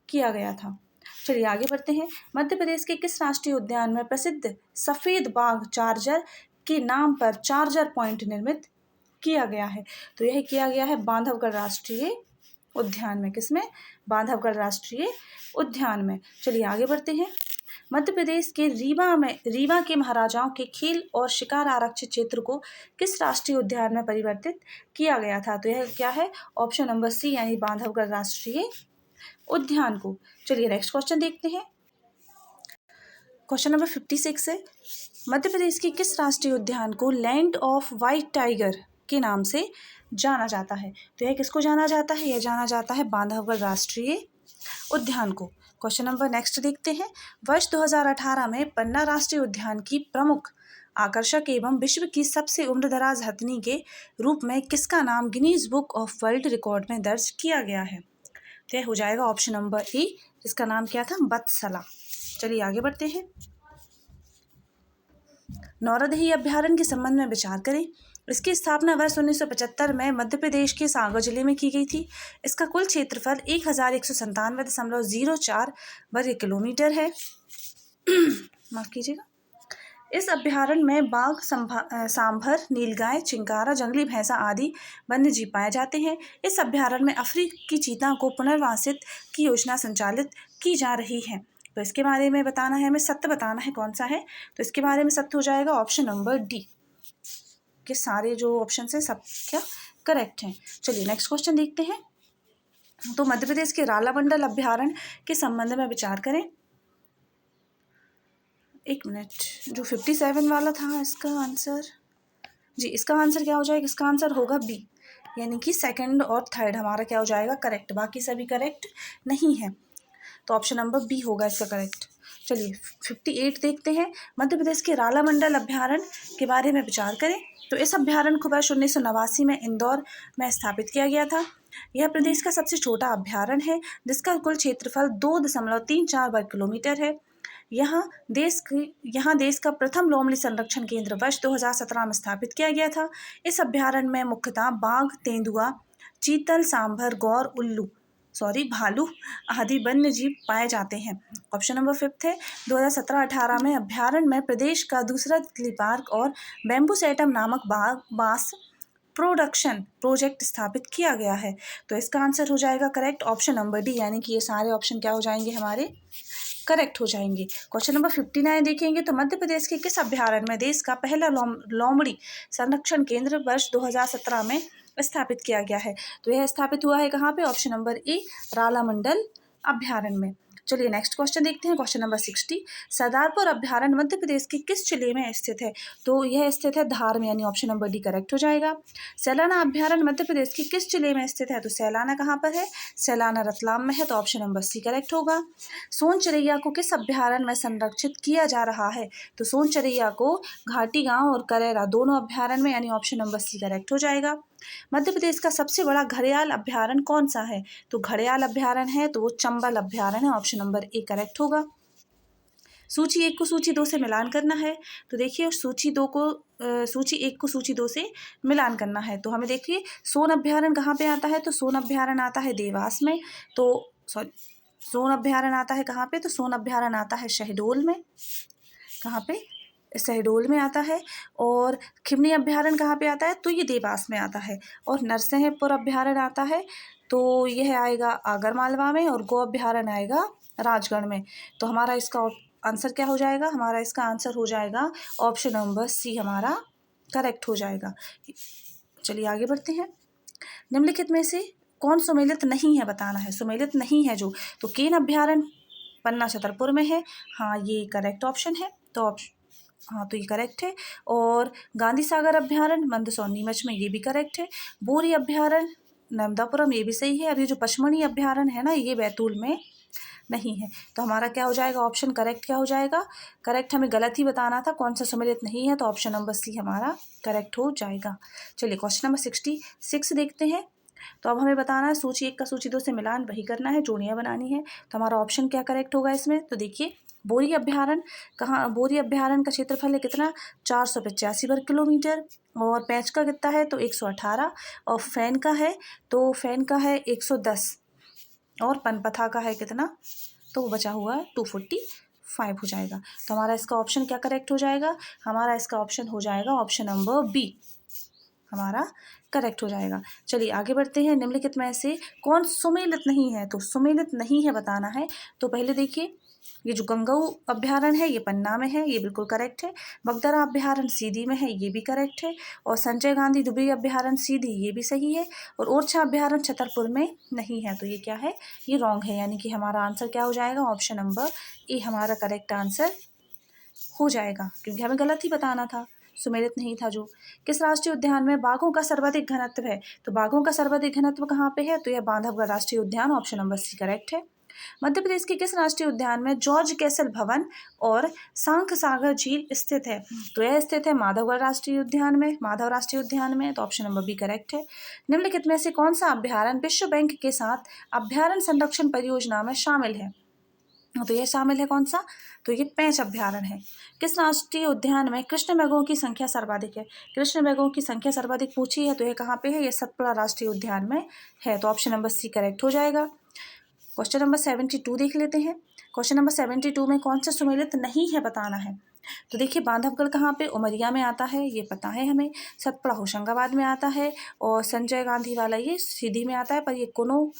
किया गया था। चलिए आगे बढ़ते हैं। मध्य प्रदेश के किस राष्ट्रीय उद्यान में प्रसिद्ध सफेद बाघ चार्जर के नाम पर चार्जर पॉइंट निर्मित किया गया है, तो यह किया गया है बांधवगढ़ राष्ट्रीय उद्यान में। किसमें, बांधवगढ़ राष्ट्रीय उद्यान में। चलिए आगे बढ़ते हैं। मध्य प्रदेश के रीवा के महाराजाओं के खेल और शिकार आरक्षित क्षेत्र को किस राष्ट्रीय उद्यान में परिवर्तित किया गया था, तो यह क्या है, ऑप्शन नंबर सी यानी बांधवगढ़ राष्ट्रीय उद्यान को। चलिए नेक्स्ट क्वेश्चन देखते हैं। क्वेश्चन नंबर 56 है, मध्य प्रदेश के किस राष्ट्रीय उद्यान को लैंड ऑफ व्हाइट टाइगर के नाम से जाना जाता है, तो यह किसको जाना जाता है, यह जाना जाता है बांधवगढ़ राष्ट्रीय उद्यान को। क्वेश्चन नंबर नेक्स्ट देखते हैं। वर्ष 2018 में पन्ना राष्ट्रीय उद्यान की प्रमुख आकर्षक एवं विश्व की सबसे उम्रदराज हथिनी के रूप में किसका नाम Guinness book of world record में दर्ज किया गया है, तो यह हो जाएगा ऑप्शन नंबर ए, जिसका नाम क्या था, बत्सला। चलिए आगे बढ़ते हैं। नौरदही अभ्यारण्य के संबंध में विचार करें। इसकी स्थापना वर्ष 1975 में मध्य प्रदेश के सागर जिले में की गई थी। इसका कुल क्षेत्रफल 1197.04 वर्ग किलोमीटर है। माफ कीजिएगा। इस अभ्यारण्य में बाघ, सांभर, नीलगाय, चिंकारा, जंगली भैंसा आदि वन्य जीव पाए जाते हैं। इस अभ्यारण्य में अफ्रीकी चीता को पुनर्वासित की योजना संचालित की जा रही है, तो इसके बारे में बताना है हमें, सत्य बताना है कौन सा है, तो इसके बारे में सत्य हो जाएगा ऑप्शन नंबर डी, कि सारे जो ऑप्शन है सब क्या करेक्ट हैं। चलिए नेक्स्ट क्वेश्चन देखते हैं। तो मध्य प्रदेश के रालामंडल अभ्यारण्य के संबंध में विचार करें। एक मिनट, जो 57 वाला था इसका आंसर, जी इसका आंसर क्या हो जाएगा, इसका आंसर होगा बी, यानी कि सेकंड और थर्ड हमारा क्या हो जाएगा करेक्ट, बाकी सभी करेक्ट नहीं है, तो ऑप्शन नंबर बी होगा इसका करेक्ट। चलिए 58 देखते हैं। मध्य प्रदेश के रालामंडल अभ्यारण्य के बारे में विचार करें। तो इस अभ्यारण्य को वर्ष 1989 में इंदौर में स्थापित किया गया था। यह प्रदेश का सबसे छोटा अभ्यारण्य है, जिसका कुल क्षेत्रफल 2.34 वर्ग किलोमीटर है। यहाँ देश का प्रथम लोमड़ी संरक्षण केंद्र वर्ष 2017 में स्थापित किया गया था। इस अभ्यारण्य में मुख्यतः बाघ, तेंदुआ, चीतल, सांभर, गौर, भालू आदि वन्य जीव पाए जाते हैं। ऑप्शन नंबर 5 है। 2017-18 में अभ्यारण्य में प्रदेश का दूसरा तितली पार्क और बैम्बू सेटम नामक बांस प्रोडक्शन प्रोजेक्ट स्थापित किया गया है, तो इसका आंसर हो जाएगा करेक्ट ऑप्शन नंबर डी, यानी कि ये सारे ऑप्शन क्या हो जाएंगे हमारे करेक्ट हो जाएंगे। क्वेश्चन नंबर 59 देखेंगे। तो मध्य प्रदेश के किस अभ्यारण्य में देश का पहला लोमड़ी संरक्षण केंद्र वर्ष 2017 में स्थापित किया गया है, तो यह स्थापित हुआ है कहाँ पे, ऑप्शन नंबर ए, रालामंडल अभ्यारण्य में। चलिए नेक्स्ट क्वेश्चन देखते हैं। क्वेश्चन नंबर 60, सरदारपुर अभ्यारण्य मध्य प्रदेश के किस जिले में स्थित है, तो यह स्थित है धार में, यानी ऑप्शन नंबर डी करेक्ट हो जाएगा। सैलाना अभ्यारण्य मध्य प्रदेश के किस जिले में स्थित है, तो सैलाना कहाँ पर है, सैलाना रतलाम में है, तो ऑप्शन नंबर सी करेक्ट होगा। सोन चिरैया को किस अभ्यारण्य में संरक्षित किया जा रहा है, तो सोन चिरैया को घाटी गांव और करेरा दोनों अभ्यारण्य में, यानी ऑप्शन नंबर सी करेक्ट हो जाएगा। मध्य प्रदेश का सबसे बड़ा घड़ियाल अभ्यारण्य कौन सा है, तो घड़ियाल अभ्यारण्य है तो वो चंबल अभ्यारण्य है, ऑप्शन नंबर ए करेक्ट होगा। सूची 1 को सूची 2 से मिलान करना है, तो देखिए सूची 1 को सूची 2 से मिलान करना है, तो हमें देखिए सोन अभ्यारण्य कहाँ पे आता है, तो सोन अभ्यारण्य आता है देवास में, तो सोन अभ्यारण्य आता है कहाँ पे, तो सोन अभ्यारण्य आता है शहडोल में, कहाँ पे, शहडोल में आता है। और खिमनी अभ्यारण्य कहाँ पे आता है, तो ये देवास में आता है। और नरसिंहपुर अभ्यारण्य आता है तो यह आएगा आगरमालवा में और गो अभ्यारण्य आएगा राजगढ़ में। तो हमारा इसका आंसर क्या हो जाएगा? हमारा इसका आंसर हो जाएगा ऑप्शन नंबर सी हमारा करेक्ट हो जाएगा। चलिए आगे बढ़ते हैं। निम्नलिखित में से कौन सुमेलित नहीं है बताना है। सुमेलित नहीं है जो, तो केन अभ्यारण्य पन्ना छतरपुर में है, हाँ ये करेक्ट ऑप्शन है। तो हाँ तो ये करेक्ट है। और गांधी सागर अभ्यारण्य मंदसौर नीमच में, ये भी करेक्ट है। बोरी अभ्यारण्य नर्मदापुरम, ये भी सही है। अब ये जो पचमढ़ी अभ्यारण्य है ना, ये बैतूल में नहीं है। तो हमारा क्या हो जाएगा ऑप्शन करेक्ट? क्या हो जाएगा करेक्ट? हमें गलत ही बताना था, कौन सा सम्मिलित नहीं है, तो ऑप्शन नंबर सी हमारा करेक्ट हो जाएगा। चलिए क्वेश्चन नंबर 66 देखते हैं। तो अब हमें बताना है सूची 1 का सूची 2 से मिलान वही करना है, जोड़ियाँ बनानी है। तो हमारा ऑप्शन क्या करेक्ट होगा इसमें? तो देखिए बोरी अभ्यारण्य कहाँ, बोरी अभ्यारण्य का क्षेत्रफल है कितना? 485 वर्ग किलोमीटर। और पैंच का कितना है? तो 118। और फैन का है, तो फैन का है 110। और पनपथा का है कितना? तो वो बचा हुआ है 245 हो जाएगा। तो हमारा इसका ऑप्शन क्या करेक्ट हो जाएगा? हमारा इसका ऑप्शन हो जाएगा ऑप्शन नंबर बी हमारा करेक्ट हो जाएगा। चलिए आगे बढ़ते हैं। निम्नलिखित में से कौन सुमेलित नहीं है? तो सुमेलित नहीं है बताना है। तो पहले देखिए ये जो गंगऊ अभ्यारण्य है ये पन्ना में है, ये बिल्कुल करेक्ट है। बगदरा अभ्यारण्य सीधी में है, ये भी करेक्ट है। और संजय गांधी दुबई अभ्यारण्य सीधी, ये भी सही है। और ओरछा अभ्यारण्य छतरपुर में नहीं है, तो ये क्या है? ये रॉन्ग है। यानी कि हमारा आंसर क्या हो जाएगा? ऑप्शन नंबर ए हमारा करेक्ट आंसर हो जाएगा, क्योंकि हमें गलत ही बताना था, सुमेलित नहीं था जो। किस राष्ट्रीय उद्यान में बाघों का सर्वाधिक घनत्व है? तो बाघों का सर्वाधिक घनत्व कहाँ पे है? तो यह बांधवगढ़ राष्ट्रीय उद्यान, ऑप्शन नंबर सी करेक्ट है। मध्य प्रदेश के किस राष्ट्रीय उद्यान में जॉर्ज कैसल भवन और सांख सागर झील स्थित है? तो यह स्थित है माधवगढ़ राष्ट्रीय उद्यान में, माधव राष्ट्रीय उद्यान में। तो ऑप्शन नंबर बी करेक्ट है। निम्नलिखित में से कौन सा अभ्यारण्य विश्व बैंक के साथ अभ्यारण्य संरक्षण परियोजना में शामिल है? तो यह शामिल है कौन सा? तो ये पेंच अभ्यारण्य है। किस राष्ट्रीय उद्यान में कृष्ण मृगों की संख्या सर्वाधिक है? कृष्ण मृगों की संख्या सर्वाधिक पूछी है, तो यह कहाँ पे है? ये सतपुड़ा राष्ट्रीय उद्यान में है। तो ऑप्शन नंबर सी करेक्ट हो जाएगा। क्वेश्चन नंबर 72 देख लेते हैं। क्वेश्चन नंबर 72 में कौन सा सुमेलित नहीं है बताना है। तो देखिए बांधवगढ़ कहाँ पे? उमरिया में आता है, ये पता है हमें। सतपुड़ा होशंगाबाद में आता है। और संजय गांधी वाला ये सीधी में आता है, पर ये कोनो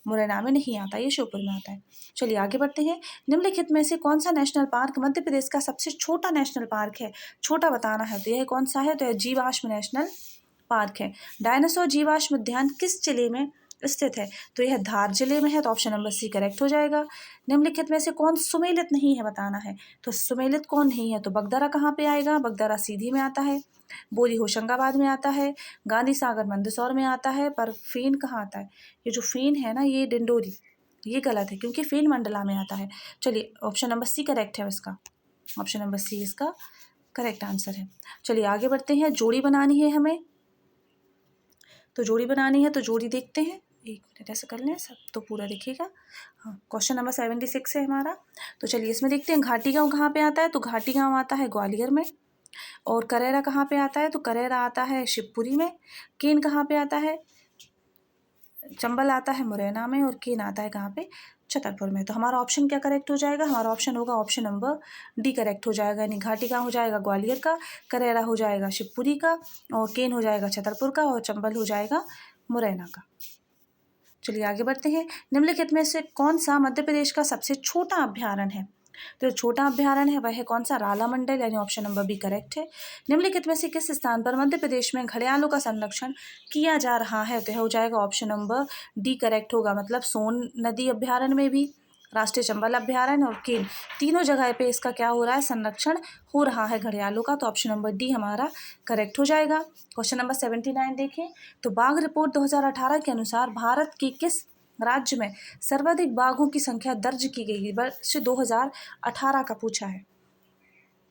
मुरैना में नहीं आता, ये श्योपुर में आता है। चलिए आगे बढ़ते हैं। निम्नलिखित में से कौन सा नेशनल पार्क मध्य प्रदेश का सबसे छोटा नेशनल पार्क है? छोटा बताना है। तो यह कौन सा है? तो यह जीवाश्म नेशनल पार्क है। डायनासोर जीवाश्म उद्यान किस जिले में स्थित है? तो यह धार जिले में है। तो ऑप्शन नंबर सी करेक्ट हो जाएगा। निम्नलिखित में से कौन सुमेलित नहीं है बताना है। तो सुमेलित कौन नहीं है? तो बगदारा कहाँ पे आएगा? बगदारा सीधी में आता है। बोरी होशंगाबाद में आता है। गांधी सागर मंदसौर में आता है। पर फेन कहाँ आता है? ये जो फेन है ना, ये डिंडोरी, ये गलत है क्योंकि फेन मंडला में आता है। चलिए ऑप्शन नंबर सी करेक्ट है इसका, ऑप्शन नंबर सी इसका करेक्ट आंसर है। चलिए आगे बढ़ते हैं। जोड़ी बनानी है हमें, तो जोड़ी बनानी है, तो जोड़ी देखते हैं। एक मिनट ऐसे कर लें, सब तो पूरा देखिएगा। हाँ क्वेश्चन नंबर 76 है हमारा। तो चलिए इसमें देखते हैं घाटी गांव कहाँ पे आता है। तो घाटी गांव आता है ग्वालियर में। और करेरा कहाँ पे आता है? तो करेरा आता है शिवपुरी में। केन कहाँ पे आता है? चंबल आता है मुरैना में। और केन आता है कहाँ पे? छतरपुर में। तो हमारा ऑप्शन क्या करेक्ट हो जाएगा? हमारा ऑप्शन होगा ऑप्शन नंबर डी करेक्ट हो जाएगा। यानी घाटी का हो जाएगा ग्वालियर का, करेरा हो जाएगा शिवपुरी का, और केन हो जाएगा छतरपुर का, और चंबल हो जाएगा मुरैना का। चलिए आगे बढ़ते हैं। निम्नलिखित में से कौन सा मध्य प्रदेश का सबसे छोटा अभ्यारण्य है? तो छोटा अभ्यारण्य है वह है कौन सा? राला मंडल, यानी ऑप्शन नंबर बी करेक्ट है। निम्नलिखित में से किस स्थान पर मध्य प्रदेश में घड़ियालों का संरक्षण किया जा रहा है? तो यह हो जाएगा ऑप्शन नंबर डी करेक्ट होगा। मतलब सोन नदी अभ्यारण्य में भी, राष्ट्रीय चंबल अभ्यारण्य और केन, तीनों जगह पे इसका क्या हो रहा है? संरक्षण हो रहा है घड़ियालों का। तो ऑप्शन नंबर डी हमारा करेक्ट हो जाएगा। क्वेश्चन नंबर 79 देखें। तो बाघ रिपोर्ट 2018 के अनुसार भारत के किस राज्य में सर्वाधिक बाघों की संख्या दर्ज की गई? वर्ष 2018 का पूछा है,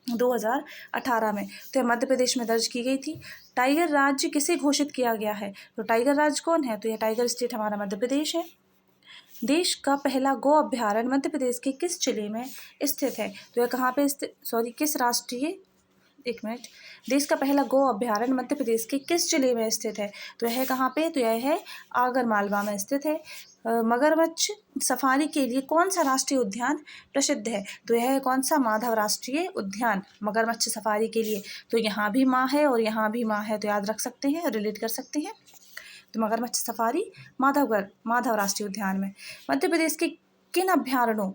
2018 में। तो यह मध्य प्रदेश में दर्ज की गई थी। टाइगर राज्य किसे घोषित किया गया है? तो टाइगर राज्य कौन है? तो यह टाइगर स्टेट हमारा मध्य प्रदेश है। देश का पहला गो अभ्यारण्य मध्य प्रदेश के किस जिले में स्थित है? तो यह कहाँ पे किस राष्ट्रीय, एक मिनट, देश का पहला गो अभ्यारण्य मध्य प्रदेश के किस जिले में स्थित है? तो यह कहाँ पे? तो यह है आगर मालवा में स्थित है। मगरमच्छ सफारी के लिए कौन सा राष्ट्रीय उद्यान प्रसिद्ध है? तो यह है कौन सा? माधव राष्ट्रीय उद्यान, मगरमच्छ सफारी के लिए। तो यहाँ भी माँ है और यहाँ भी माँ है, तो याद रख सकते हैं, रिलेट कर सकते हैं। तो मगरमच्छ सफारी माधव राष्ट्रीय उद्यान में। मध्य प्रदेश के किन अभ्यारण्यों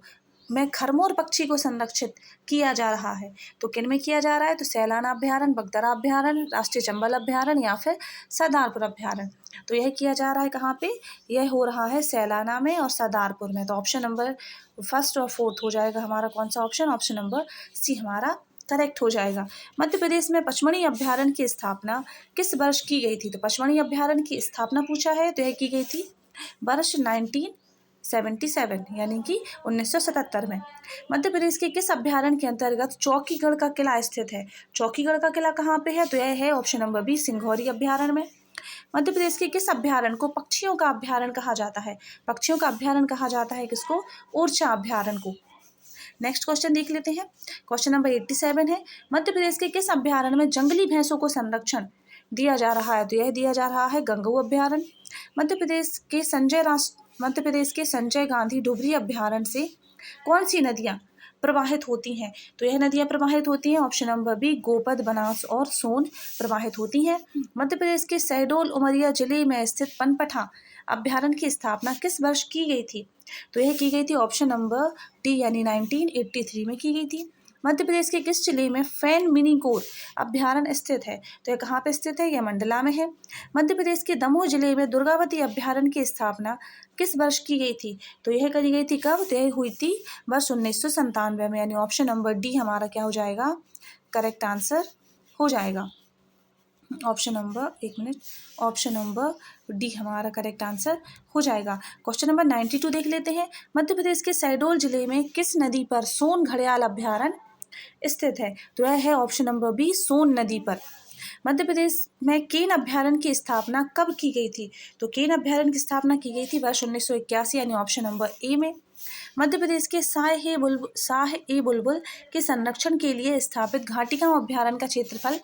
में खरमोर पक्षी को संरक्षित किया जा रहा है? तो किन में किया जा रहा है? तो सैलाना अभ्यारण्य, बगदरा अभ्यारण्य, राष्ट्रीय चंबल अभ्यारण्य या फिर सरदारपुर अभ्यारण्य। तो यह किया जा रहा है कहाँ पे? यह हो रहा है सैलाना में और सरदारपुर में। तो ऑप्शन नंबर फर्स्ट और फोर्थ हो जाएगा हमारा कौन सा ऑप्शन? ऑप्शन नंबर सी हमारा करेक्ट हो जाएगा। मध्य प्रदेश में पचमढ़ी अभ्यारण्य की स्थापना किस वर्ष की गई थी? तो पचमढ़ी अभ्यारण्य की स्थापना पूछा है तो यह की गई थी वर्ष 1977 यानी कि 1977 में। मध्य प्रदेश के किस अभ्यारण्य के अंतर्गत चौकीगढ़ का किला स्थित है? चौकीगढ़ का किला कहाँ पे है? तो यह है ऑप्शन नंबर बी सिंघौरी अभ्यारण्य में। मध्य प्रदेश के किस अभ्यारण्य को पक्षियों का अभ्यारण्य कहा जाता है? पक्षियों का अभ्यारण्य कहा जाता है किसको? ओरछा अभ्यारण्य को। नेक्स्ट क्वेश्चन देख लेते हैं। क्वेश्चन नंबर 87 है, मध्य प्रदेश के किस अभ्यारण्य में जंगली भैंसों को संरक्षण दिया जा रहा है? तो यह दिया जा रहा है गंगऊ अभ्यारण्य। मध्य प्रदेश के संजय गांधी डुबरी अभ्यारण्य से कौन सी नदियां प्रवाहित होती हैं? तो यह नदियां प्रवाहित होती हैं option number B Gopad, Banas और सोन प्रवाहित होती हैं। मध्य प्रदेश के शहडोल उमरिया जिले में स्थित पनपथा अभ्यारण्य की स्थापना किस वर्ष की गई थी? तो यह की गई थी ऑप्शन नंबर डी यानी 1983 में की गई थी। मध्य प्रदेश के किस जिले में फैन मिनीकोर अभ्यारण्य स्थित है? तो यह कहाँ पे स्थित है? यह मंडला में है। मध्य प्रदेश के दमोह जिले में दुर्गावती अभ्यारण्य की स्थापना किस वर्ष की गई थी? तो यह करी गई थी कब? तो यह हुई थी वर्ष 1997 में, यानी ऑप्शन नंबर डी हमारा क्या हो जाएगा? करेक्ट आंसर हो जाएगा। ऑप्शन नंबर डी हमारा करेक्ट आंसर हो जाएगा। क्वेश्चन नंबर 92 देख लेते हैं। मध्य प्रदेश के शहडोल जिले में किस नदी पर सोन घड़ियाल अभ्यारण्य स्थित है? तो यह है ऑप्शन नंबर बी सोन नदी पर। मध्य प्रदेश में केन अभ्यारण्य की स्थापना कब की गई थी? तो केन अभ्यारण्य की स्थापना की गई थी वर्ष 1981 यानी ऑप्शन नंबर ए में। मध्य प्रदेश के शाह ए बुलबुल के संरक्षण के लिए स्थापित घाटीगांव अभ्यारण्य का क्षेत्रफल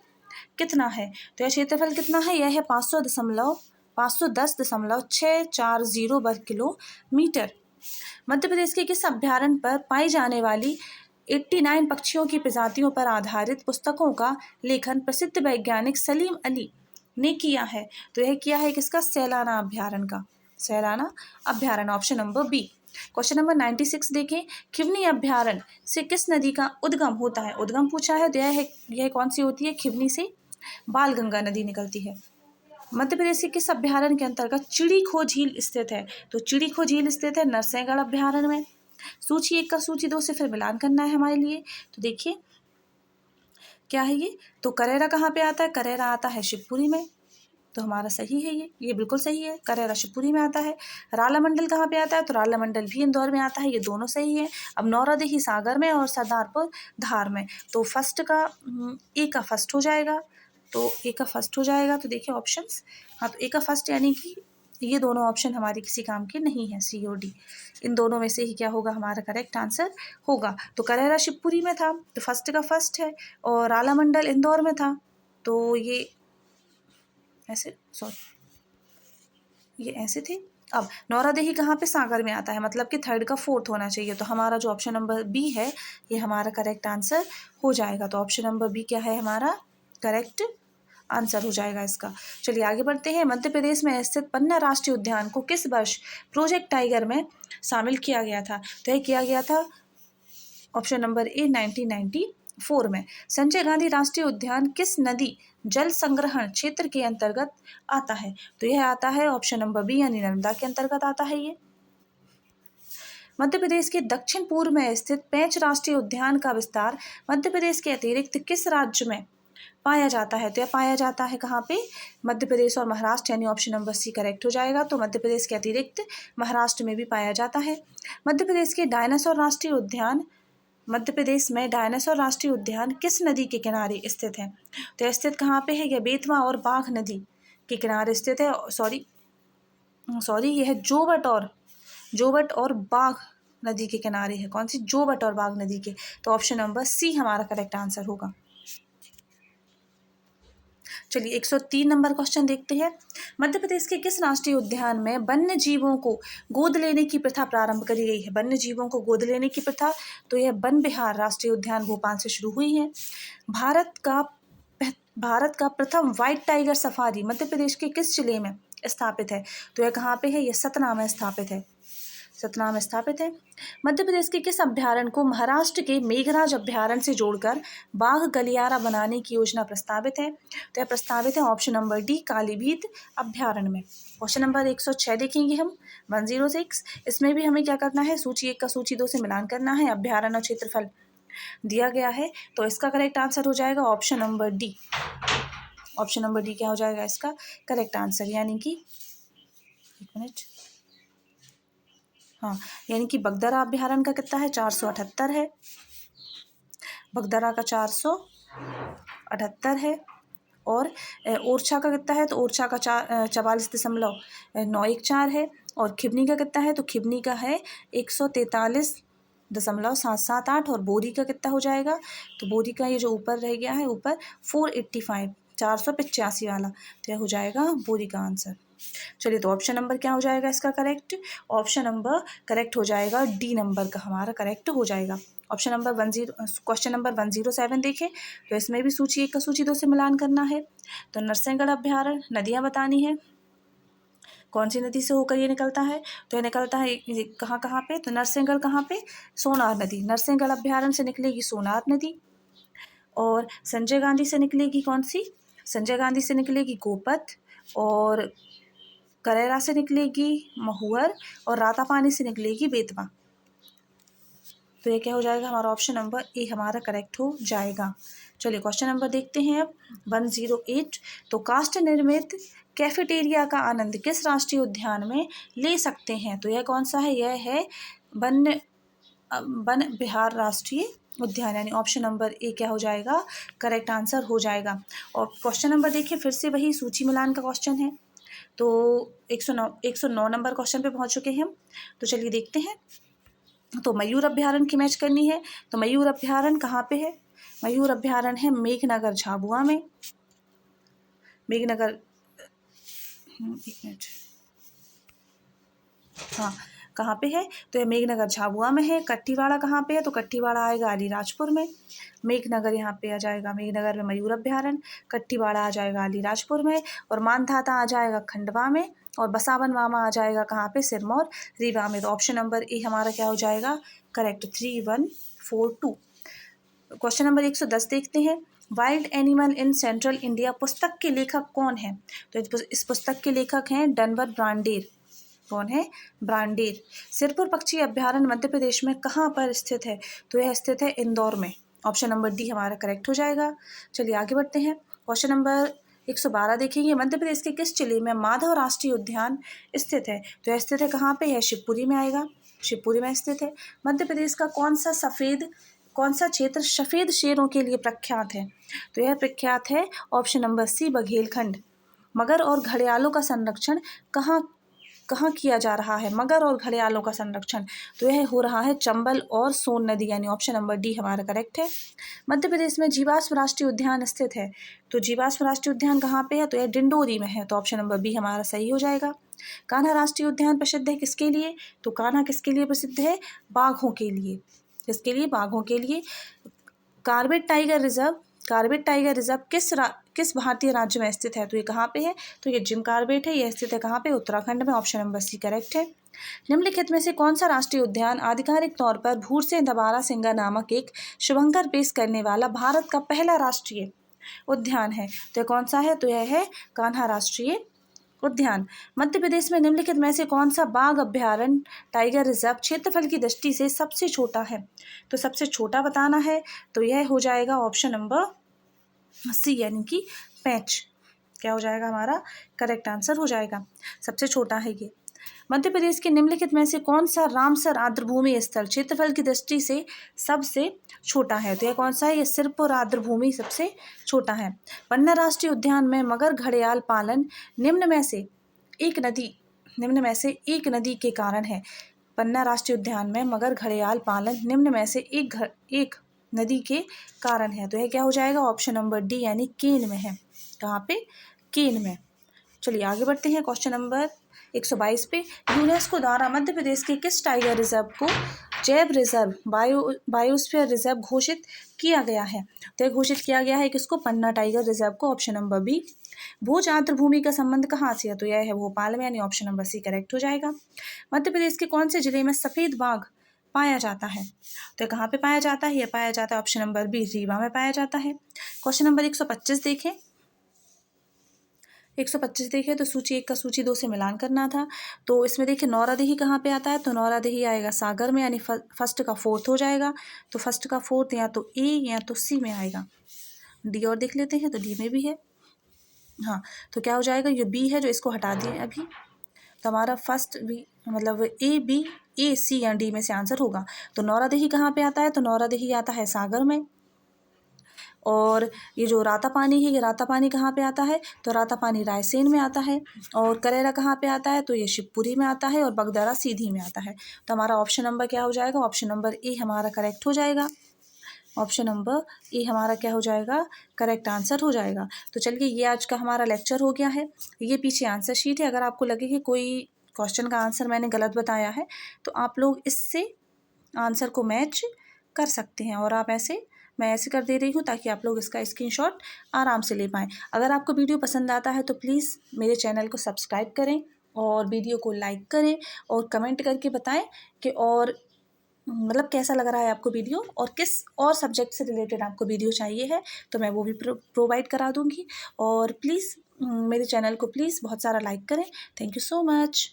कितना है? तो यह क्षेत्रफल कितना है? यह है 510.640 वर्ग किलोमीटर। मध्य प्रदेश के किस अभ्यारण्य पर पाई जाने वाली 89 पक्षियों की प्रजातियों पर आधारित पुस्तकों का लेखन प्रसिद्ध वैज्ञानिक सलीम अली ने किया है? तो यह किया है किसका? सैलाना अभ्यारण्य का। सैलाना अभ्यारण्य option number B. Question number 96 देखें। खिवनी अभ्यारण्य से किस नदी का उद्गम होता है? उद्गम पूछा है तो यह कौन सी होती है? खिवनी से बालगंगा नदी निकलती है। मध्य प्रदेश के किस अभ्यारण्य के अंतर्गत चिड़ीखो झील स्थित है? तो चिड़ीखो झील स्थित है नरसिंहगढ़ अभ्यारण्य में। सूची 1 का सूची 2 से फिर मिलान करना है हमारे लिए। तो देखिए क्या है ये? तो करेरा कहाँ पे आता है? करेरा आता है शिवपुरी में। तो हमारा सही है ये बिल्कुल सही है। करेरा शिवपुरी में आता है। राला मंडल कहाँ पे आता है? तो राला मंडल भी इंदौर में आता है। ये दोनों सही है। अब नौरादेही सागर में और सरदारपुर धार में। तो फर्स्ट का ए का फर्स्ट हो जाएगा। तो ए का फर्स्ट हो जाएगा। तो देखिए ऑप्शंस, हाँ तो ए का फर्स्ट यानी कि ये दोनों ऑप्शन हमारे किसी काम के नहीं है, सी और डी। इन दोनों में से ही क्या होगा? हमारा करेक्ट आंसर होगा। तो करेरा शिवपुरी में था तो फर्स्ट का फर्स्ट है, और राला मंडल इंदौर में था तो ये ऐसे ये ऐसे थे। अब नौरादेही कहाँ पे? सागर में आता है, मतलब कि थर्ड का फोर्थ होना चाहिए। तो हमारा जो ऑप्शन नंबर बी है ये हमारा करेक्ट आंसर हो जाएगा। तो ऑप्शन नंबर बी क्या है? हमारा करेक्ट आंसर हो जाएगा इसका। चलिए आगे बढ़ते हैं। मध्य प्रदेश में स्थित पन्ना राष्ट्रीय उद्यान को किस वर्ष प्रोजेक्ट टाइगर में शामिल किया गया था? तो यह किया गया था ऑप्शन नंबर ए 1994 में। संजय गांधी राष्ट्रीय उद्यान किस नदी जल संग्रहण क्षेत्र के अंतर्गत आता है? तो यह आता है ऑप्शन नंबर बी यानी नर्मदा के अंतर्गत आता है ये। मध्य प्रदेश के दक्षिण पूर्व में स्थित पेंच राष्ट्रीय उद्यान का विस्तार मध्य प्रदेश के अतिरिक्त किस राज्य में पाया जाता है? तो यह पाया जाता है कहाँ पे? मध्य प्रदेश और महाराष्ट्र, यानी ऑप्शन नंबर सी करेक्ट हो जाएगा। तो मध्य प्रदेश के अतिरिक्त महाराष्ट्र में भी पाया जाता है। मध्य प्रदेश में डायनासोर राष्ट्रीय उद्यान किस नदी के किनारे स्थित है? तो स्थित कहाँ पे है? यह बेतवा और बाघ नदी के किनारे स्थित है। सॉरी यह जोवट और बाघ नदी के किनारे है। कौन सी? जोवट और बाघ नदी के। तो ऑप्शन नंबर सी हमारा करेक्ट आंसर होगा। चलिए 103 नंबर क्वेश्चन देखते हैं। मध्य प्रदेश के किस राष्ट्रीय उद्यान में वन्य जीवों को गोद लेने की प्रथा प्रारंभ करी गई है? वन्य जीवों को गोद लेने की प्रथा, तो यह वन विहार राष्ट्रीय उद्यान भोपाल से शुरू हुई है। भारत का प्रथम white tiger safari Madhya Pradesh के किस जिले में स्थापित है। तो यह कहाँ पे है? यह सतना में स्थापित है, सतना में स्थापित है। मध्य प्रदेश के किस अभ्यारण्य को महाराष्ट्र के मेघराज अभ्यारण्य से जोड़कर बाघ गलियारा बनाने की योजना प्रस्तावित है? तो यह प्रस्तावित है ऑप्शन नंबर डी, कालीभीत अभ्यारण्य में। क्वेश्चन नंबर 106 देखेंगे हम, 106। इसमें भी हमें क्या करना है? सूची 1 का सूची 2 से मिलान करना है। अभ्यारण्य और क्षेत्रफल दिया गया है, तो इसका करेक्ट आंसर हो जाएगा option number D. Option number D क्या हो जाएगा इसका करेक्ट आंसर, यानी कि 1 मिनट, हाँ, यानी कि बगदरा अभ्यारण्य का कितना है? 478 है, बगदरा का 478 है। और ओरछा का कितना है? तो ओरछा का 44.914 है। और खिवनी का कितना है? तो खिवनी का है 143.778। और बोरी का कितना हो जाएगा? तो बोरी का ये जो ऊपर रह गया है, ऊपर 485, 485 वाला, तो यह हो जाएगा बोरी का आंसर। चलिए, तो ऑप्शन नंबर क्या हो जाएगा इसका करेक्ट? ऑप्शन नंबर करेक्ट हो जाएगा डी नंबर का हमारा करेक्ट हो जाएगा। ऑप्शन नंबर क्वेश्चन नंबर 107 देखें, तो इसमें भी सूची 1 का सूची 2 से मिलान करना है। तो नरसिंहगढ़ अभ्यारण्य, नदियाँ बतानी है, कौन सी नदी से होकर ये निकलता है? तो ये निकलता है कहाँ कहाँ पे? तो नरसिंहगढ़ कहाँ पे? सोनार नदी, नरसिंहगढ़ अभ्यारण्य से निकलेगी सोनार नदी। और संजय गांधी से निकलेगी कौन सी? संजय गांधी से निकलेगी गोपत। और करेरा से निकलेगी महुअर। और रातापानी से निकलेगी बेतवा। तो ये क्या हो जाएगा? हमारा ऑप्शन नंबर ए हमारा करेक्ट हो जाएगा। चलिए, क्वेश्चन नंबर देखते हैं अब, 108। तो काष्ठ निर्मित कैफेटेरिया का आनंद किस राष्ट्रीय उद्यान में ले सकते हैं? तो यह कौन सा है? यह है वन विहार राष्ट्रीय उद्यान, यानी ऑप्शन नंबर ए क्या हो जाएगा करेक्ट आंसर हो जाएगा। और क्वेश्चन नंबर देखिए, फिर से वही सूची मिलान का क्वेश्चन है। तो 109 नंबर क्वेश्चन पे पहुंच चुके हैं हम। तो चलिए देखते हैं। तो मयूर अभ्यारण्य की मैच करनी है। तो मयूर अभ्यारण्य कहाँ पे है? मयूर अभ्यारण्य है मेघनगर झाबुआ में। मेघनगर, एक मिनट, हाँ, कहाँ पे है? तो ये मेघनगर झाबुआ में है। कट्टीवाड़ा कहाँ पे है? तो कट्टीवाड़ा आएगा अलीराजपुर में। मेघनगर यहाँ पे आ जाएगा, मेघनगर में मयूर अभ्यारण्य। कट्टीवाड़ा आ जाएगा अलीराजपुर में। और मानधाता आ जाएगा खंडवा में। और बसावन मामा आ जाएगा कहाँ पे? सिरमौर रीवा में। तो ऑप्शन नंबर ए हमारा क्या हो जाएगा करेक्ट, 3142। क्वेश्चन नंबर 110 देखते हैं। Wild animal in central India पुस्तक के लेखक कौन है? तो इस पुस्तक के लेखक हैं डनवर ब्रांडेर। कौन है? ब्रांडेर। सिरपुर पक्षी अभ्यारण्य मध्य प्रदेश में कहाँ पर स्थित है? तो यह स्थित है इंदौर में। ऑप्शन नंबर डी हमारा करेक्ट हो जाएगा। चलिए आगे बढ़ते हैं। क्वेश्चन नंबर 112 देखेंगे। मध्य प्रदेश के किस जिले में माधव राष्ट्रीय उद्यान स्थित है? तो यह स्थित है कहाँ पे? यह शिवपुरी में आएगा, शिवपुरी में स्थित है। मध्य प्रदेश का कौन सा क्षेत्र सफ़ेद शेरों के लिए प्रख्यात है? तो यह प्रख्यात है ऑप्शन नंबर सी, बघेलखंड। मगर और घड़ियालों का संरक्षण कहाँ किया जा रहा है? मगर और घड़ियालों का संरक्षण, तो यह हो रहा है चंबल और सोन नदी, यानी ऑप्शन नंबर डी हमारा करेक्ट है। मध्य प्रदेश में जीवाश्म राष्ट्रीय उद्यान स्थित है। तो जीवाश्म राष्ट्रीय उद्यान कहाँ पे है? तो यह डिंडोरी में है। तो ऑप्शन नंबर बी हमारा सही हो जाएगा। कान्हा राष्ट्रीय उद्यान प्रसिद्ध है किसके लिए? तो कान्हा किसके लिए प्रसिद्ध है? बाघों के लिए। किसके लिए? बाघों के लिए। कार्बेट टाइगर रिजर्व किस भारतीय राज्य में स्थित है? तो ये कहाँ पे है? तो ये जिम कार्बेट है। यह स्थित है कहाँ पे? उत्तराखंड में। ऑप्शन नंबर सी करेक्ट है। निम्नलिखित में से कौन सा राष्ट्रीय उद्यान आधिकारिक तौर पर भूरसे दबारा सिंगा नामक एक शुभंकर पेश करने वाला भारत का पहला राष्ट्रीय उद्यान है? तो यह कौन सा है? तो यह है कान्हा राष्ट्रीय उद्यान। मध्य प्रदेश में निम्नलिखित में से कौन सा बाघ अभ्यारण्य टाइगर रिजर्व क्षेत्रफल की दृष्टि से सबसे छोटा है? तो सबसे छोटा बताना है, तो यह हो जाएगा ऑप्शन नंबर सी, यानी कि पैंच। क्या हो जाएगा हमारा करेक्ट आंसर हो जाएगा, सबसे छोटा है ये। मध्य प्रदेश के निम्नलिखित में से कौन सा रामसर आर्द्रभूमि स्थल क्षेत्रफल की दृष्टि से सबसे छोटा है? तो यह कौन सा है? यह सिरपुर आर्द्रभूमि सबसे छोटा है। पन्ना राष्ट्रीय उद्यान में मगर घड़ियाल पालन निम्न में से एक नदी के कारण है। पन्ना राष्ट्रीय उद्यान में मगर घड़ियाल पालन निम्न में से एक नदी के कारण है। तो यह क्या हो जाएगा? ऑप्शन नंबर डी, यानी केन में है। कहाँ पे? केन में। चलिए आगे बढ़ते हैं। क्वेश्चन नंबर 122 पे, यूनेस्को द्वारा मध्य प्रदेश के किस टाइगर रिजर्व को जैव रिजर्व बायोस्फीयर रिजर्व घोषित किया गया है? तो घोषित किया गया है किसको? पन्ना टाइगर रिजर्व को। Option number B. भोज आर्द्र भूमि का संबंध कहाँ से है? तो यह है भोपाल में, यानी ऑप्शन नंबर सी करेक्ट हो जाएगा। मध्य प्रदेश के कौन से जिले में सफ़ेद बाघ पाया जाता है? तो कहाँ पे पाया जाता है? ये पाया जाता है ऑप्शन नंबर बी, रीवा में पाया जाता है। क्वेश्चन नंबर 125 देखें। 125 देखें तो सूची 1 का सूची 2 से मिलान करना था। तो इसमें देखिए नौरादेही कहाँ पे आता है? तो नौरादेही आएगा सागर में, यानी फर्स्ट का फोर्थ हो जाएगा। तो फर्स्ट का फोर्थ या तो ए या तो सी में आएगा। डी और देख लेते हैं, तो डी में भी है। हाँ, तो क्या हो जाएगा? ये बी है जो इसको हटा दिए अभी, तो हमारा फर्स्ट बी मतलब ए बी ए सी या डी में से आंसर होगा। तो नौरादेही कहाँ पे आता है? तो नौरादेही आता है सागर में। और ये जो रातापानी है, ये रातापानी कहाँ पे आता है? तो रातापानी रायसेन में आता है। और करेरा कहाँ पे आता है? तो ये शिवपुरी में आता है। और बगदारा सीधी में आता है। तो हमारा ऑप्शन नंबर क्या हो जाएगा? ऑप्शन नंबर ए हमारा करेक्ट हो जाएगा। ऑप्शन नंबर ए हमारा क्या हो जाएगा? करेक्ट आंसर हो जाएगा। तो चलिए, ये आज का हमारा लेक्चर हो गया है। ये पीछे आंसर शीट है। अगर आपको लगे कि कोई क्वेश्चन का आंसर मैंने गलत बताया है, तो आप लोग इससे आंसर को मैच कर सकते हैं। और मैं ऐसे कर दे रही हूँ ताकि आप लोग इसका स्क्रीनशॉट आराम से ले पाएँ। अगर आपको वीडियो पसंद आता है तो प्लीज़ मेरे चैनल को सब्सक्राइब करें और वीडियो को लाइक करें और कमेंट करके बताएं कि और मतलब कैसा लग रहा है आपको वीडियो, और किस और सब्जेक्ट से रिलेटेड आपको वीडियो चाहिए है, तो मैं वो भी प्रोवाइड करा दूँगी। और प्लीज़ मेरे चैनल को प्लीज़ बहुत सारा लाइक करें। Thank you so much.